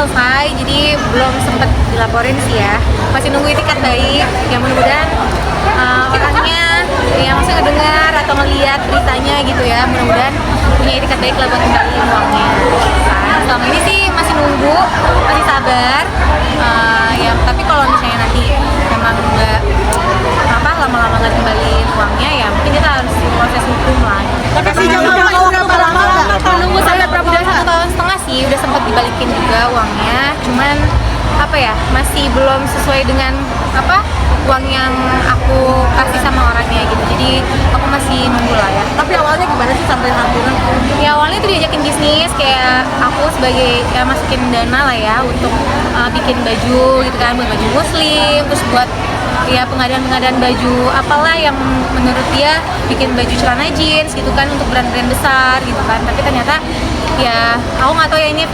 selesai, jadi belum sempat dilaporin sih ya. Masih nunggu itikat baik, yang mudah-mudahan orangnya yang maksudnya ngedengar atau ngeliat beritanya gitu ya, mudah-mudahan punya itikat baik lah buat kembaliin uangnya. Nah, selama ini sih masih nunggu, masih sabar. Ya, tapi kalau misalnya nanti memang nggak lama-lama nggak kembaliin uangnya, ya mungkin kita harus proses hukum lah. Tapi sih jangka waktu berapa lama? Nunggu sampai udah 1,5 tahun sih, udah sempat dibalikin juga uangnya. Cuman masih belum sesuai dengan uang yang aku kasih sama orangnya gitu. Jadi aku masih nunggu lah ya. Tapi awalnya gimana sih sampai hampiran? Ya awalnya itu diajakin bisnis, kayak aku sebagai masukin dana lah ya untuk bikin baju gitu kan, buat baju muslim, terus buat ya pengadaan baju apalah yang menurut dia bikin baju celana jeans gitu kan untuk brand-brand besar gitu kan. Tapi ternyata ya aku nggak tahu ya ini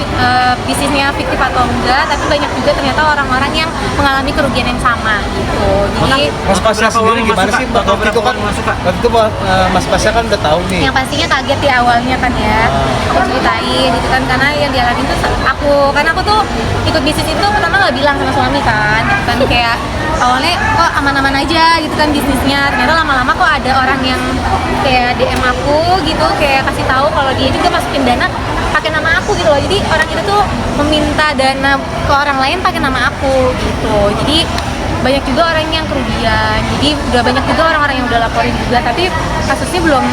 bisnisnya fiktif atau enggak, tapi banyak juga ternyata orang-orang yang mengalami kerugian yang sama gitu. Jadi Mas Pasya sendiri gimana sih? Waktu itu kan Mas Pasya kan udah tahu nih. yang pastinya kaget ya awalnya kan ya, aku ceritain gitu kan, karena yang dialamin tuh karena aku tuh ikut bisnis itu pertama nggak bilang sama suami kan, gitu kan kayak awalnya kok aman-aman aja gitu kan bisnisnya, ternyata lama-lama kok ada orang yang kayak DM aku gitu, kayak kasih tahu kalau dia juga masukin dana pakai nama aku gitu loh. Jadi orang itu tuh meminta dana ke orang lain pakai nama aku gitu. Jadi banyak juga orang yang kerugian. Jadi udah banyak juga orang-orang yang udah laporin juga, tapi kasusnya belum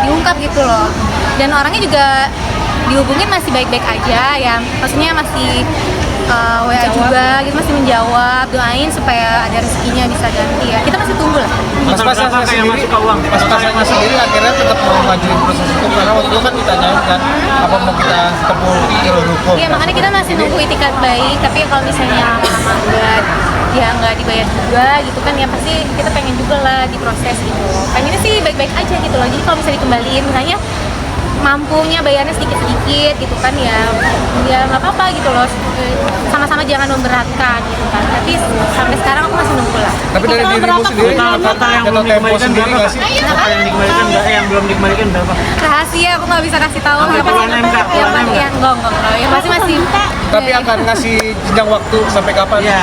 diungkap gitu loh. Dan orangnya juga dihubungin masih baik-baik aja ya, maksudnya masih WA juga gitu, masih menjawab, doain supaya ada rezekinya bisa ganti ya. Kita masih tunggu lah. Mas Pasya sendiri akhirnya tetap mau ngajuin proses hukum karena waktu itu kan ditanyain kan apa mau kita tempuh jalur hukum. Iya, makanya kita masih nunggu itikat baik, tapi kalau misalnya lama nggak dibayar juga gitu kan, ya pasti kita pengen juga lah diproses gitu. Pengennya sih baik-baik aja gitu loh. Jadi kalau misalnya dikembaliin misalnya mampunya bayarnya sedikit-sedikit gitu kan, ya nggak apa-apa gitu loh, sama-sama jangan memberatkan gitu kan. Tapi sampai sekarang aku masih nunggu lah. Tapi dari dirimu sendiri Total yang belum dikembalikan berapa? Total yang dikembalikan yang belum dikembalikan berapa? Rahasia, aku nggak bisa kasih tahu. Sampai Yang turun MK, pasti enggak. Yang pasti masih. tapi akan ngasih jenjang waktu sampai kapan? Iya.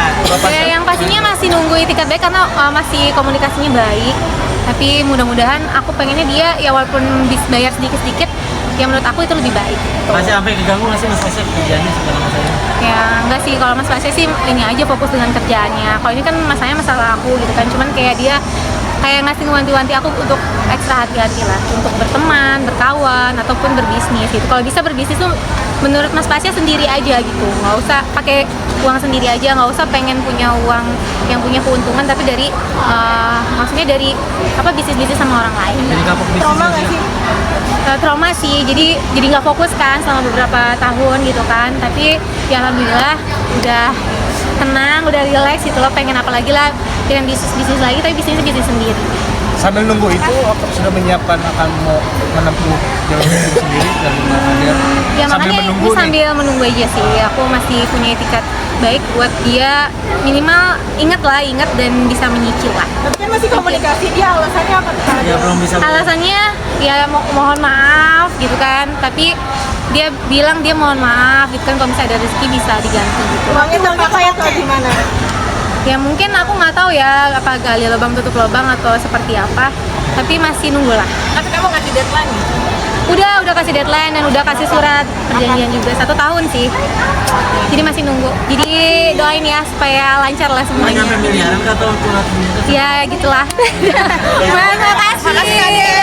Ya, yang pastinya masih nunggu itikat baik karena masih komunikasinya baik. Tapi mudah-mudahan aku pengennya dia ya walaupun bayar sedikit-sedikit, ya menurut aku itu lebih baik. Masih sampai keganggu nggak sih Mas Pasya kerjanya sekarang masanya? Ya enggak sih, kalau Mas Pasya sih ini aja fokus dengan kerjaannya. Kalau ini kan masalah aku gitu kan, cuman kayak dia kayak ngasih wanti-wanti aku untuk ekstra hati-hati lah, untuk berteman, berkawan, ataupun berbisnis gitu. Kalau bisa berbisnis tuh menurut Mas Pasya sendiri aja gitu, nggak usah pakai uang sendiri aja, nggak usah pengen punya uang yang punya keuntungan, tapi dari maksudnya dari bisnis-bisnis sama orang lain. Jadi kapok bisnis. Trauma nggak sih? Trauma sih, jadi nggak fokus kan selama beberapa tahun gitu kan, tapi ya alhamdulillah udah tenang, udah relax gitu loh, pengen apa lagi lah, pengen bisnis lagi, tapi bisnisnya bisnis sendiri. Sambil nunggu itu sudah menyiapkan akan mau menempuh jalur hukum sendiri dan dia Ya sambil makanya menunggu ini nih. sambil menunggu aja sih, aku masih punya etikat baik buat dia, minimal ingat dan bisa menyicil lah. Tapi kan masih komunikasi, dia alasannya apa? Ya belum bisa. Alasannya ya mohon maaf gitu kan, tapi dia bilang dia mohon maaf gitu kan, kalau misalnya ada rezeki bisa diganti gitu. Uangnya terpakai atau gimana? Ya mungkin aku nggak tahu ya apa gali lubang tutup lubang atau seperti apa, tapi masih nunggu lah. Tapi kamu ngasih deadline nih? Udah kasih deadline dan udah kasih surat perjanjian juga 1 tahun sih. Jadi masih nunggu. Jadi doain ya supaya lancar lah Nggak semuanya. nyampe miliaran atau curhat miliaran? Ya gitulah. Terima kasih.